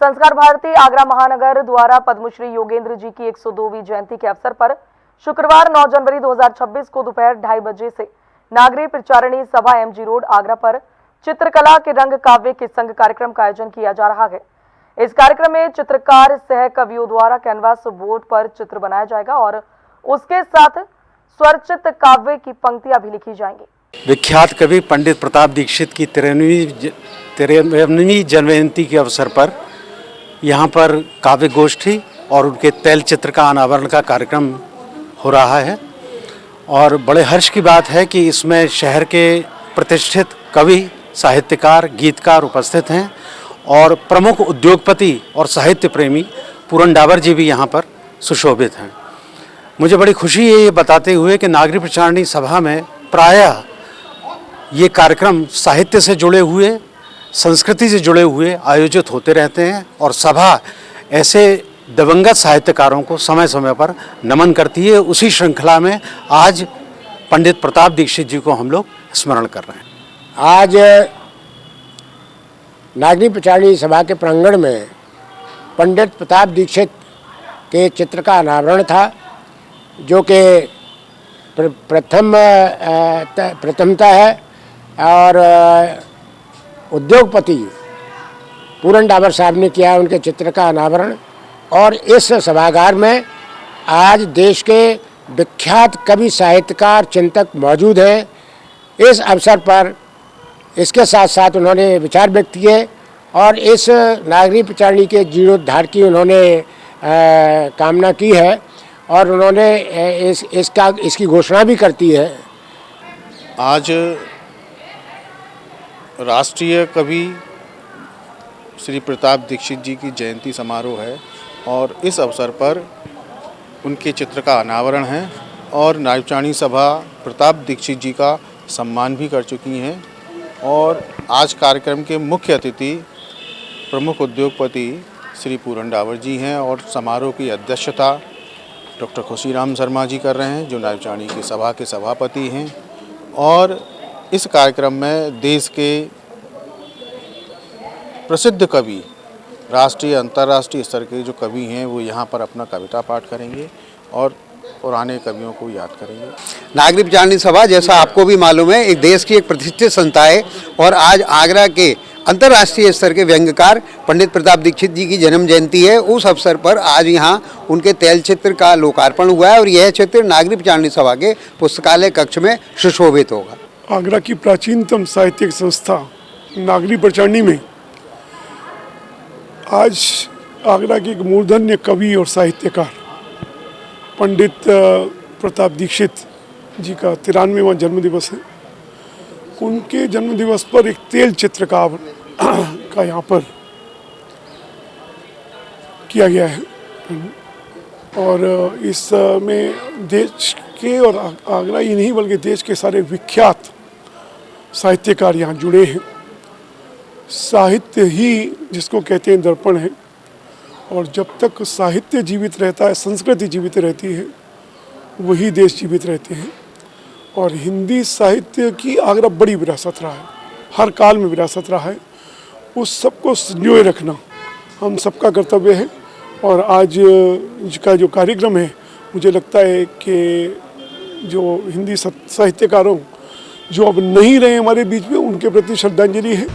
संस्कार भारती आगरा महानगर द्वारा पद्मश्री योगेंद्र जी की 102वीं जयंती के अवसर पर शुक्रवार 9 जनवरी 2026 को दोपहर 2:30 बजे से नागरी प्रचारणी सभा एमजी रोड आगरा पर चित्रकला के रंग काव्य के संग कार्यक्रम का आयोजन किया जा रहा है। इस कार्यक्रम में चित्रकार सह कवियों द्वारा कैनवास बोर्ड पर चित्र बनाया जाएगा और उसके साथ स्वरचित काव्य की पंक्तियां भी लिखी जाएंगी। विख्यात कवि पंडित प्रताप दीक्षित की 93वीं जन्मजयंती के अवसर पर यहाँ पर काव्य गोष्ठी और उनके तैल चित्र का अनावरण का कार्यक्रम हो रहा है और बड़े हर्ष की बात है कि इसमें शहर के प्रतिष्ठित कवि, साहित्यकार, गीतकार उपस्थित हैं और प्रमुख उद्योगपति और साहित्य प्रेमी पूरन डावर जी भी यहाँ पर सुशोभित हैं। मुझे बड़ी खुशी है ये बताते हुए कि नागरी प्रचारणी सभा में प्रायः ये कार्यक्रम साहित्य से जुड़े हुए, संस्कृति से जुड़े हुए आयोजित होते रहते हैं और सभा ऐसे दिवंगत साहित्यकारों को समय समय पर नमन करती है। उसी श्रृंखला में आज पंडित प्रताप दीक्षित जी को हम लोग स्मरण कर रहे हैं। आज नागरी प्रचारणी सभा के प्रांगण में पंडित प्रताप दीक्षित के चित्र का अनावरण था, जो कि प्रथमता है और उद्योगपति पूरन डावर साहब ने किया उनके चित्र का अनावरण। और इस सभागार में आज देश के विख्यात कवि, साहित्यकार, चिंतक मौजूद हैं। इस अवसर पर इसके साथ साथ उन्होंने विचार व्यक्त किए और इस नागरी प्रचारणी के जीर्णोद्धार की उन्होंने कामना की है और उन्होंने इसकी घोषणा भी करती है। आज राष्ट्रीय कवि श्री प्रताप दीक्षित जी की जयंती समारोह है और इस अवसर पर उनके चित्र का अनावरण है और नागरी प्रचारणी सभा प्रताप दीक्षित जी का सम्मान भी कर चुकी हैं। और आज कार्यक्रम के मुख्य अतिथि प्रमुख उद्योगपति श्री पूरन डावर जी हैं और समारोह की अध्यक्षता डॉक्टर खुशीराम शर्मा जी कर रहे हैं, जो नागरी प्रचारणी की सभा के सभापति हैं। और इस कार्यक्रम में देश के प्रसिद्ध कवि, राष्ट्रीय अंतर्राष्ट्रीय स्तर के जो कवि हैं वो यहाँ पर अपना कविता पाठ करेंगे और पुराने कवियों को याद करेंगे। नागरी प्रचारणी सभा, जैसा आपको भी मालूम है, एक देश की एक प्रतिष्ठित संस्था है और आज आगरा के अंतर्राष्ट्रीय स्तर के व्यंग्यकार पंडित प्रताप दीक्षित जी की जन्म जयंती है। उस अवसर पर आज यहाँ उनके तैल चित्र का लोकार्पण हुआ है और यह चित्र नागरी प्रचारणी सभा के पुस्तकालय कक्ष में सुशोभित होगा। आगरा की प्राचीनतम साहित्यिक संस्था नागरी प्रचारणी में आज आगरा के एक मूर्धन्य कवि और साहित्यकार पंडित प्रताप दीक्षित जी का 93वां जन्मदिवस है। उनके जन्मदिवस पर एक तेल चित्र का यहाँ पर किया गया है और इसमें देश के और आगरा ही नहीं बल्कि देश के सारे विख्यात साहित्यकार यहाँ जुड़े हैं। साहित्य ही जिसको कहते हैं दर्पण है और जब तक साहित्य जीवित रहता है, संस्कृति जीवित रहती है, वही देश जीवित रहते हैं। और हिंदी साहित्य की आगरा बड़ी विरासत रहा है, हर काल में विरासत रहा है। उस सबको संजोए रखना हम सबका कर्तव्य है और आज का जो कार्यक्रम है, मुझे लगता है कि जो हिंदी साहित्यकारों जो अब नहीं रहे हमारे बीच में, उनके प्रति श्रद्धांजलि है।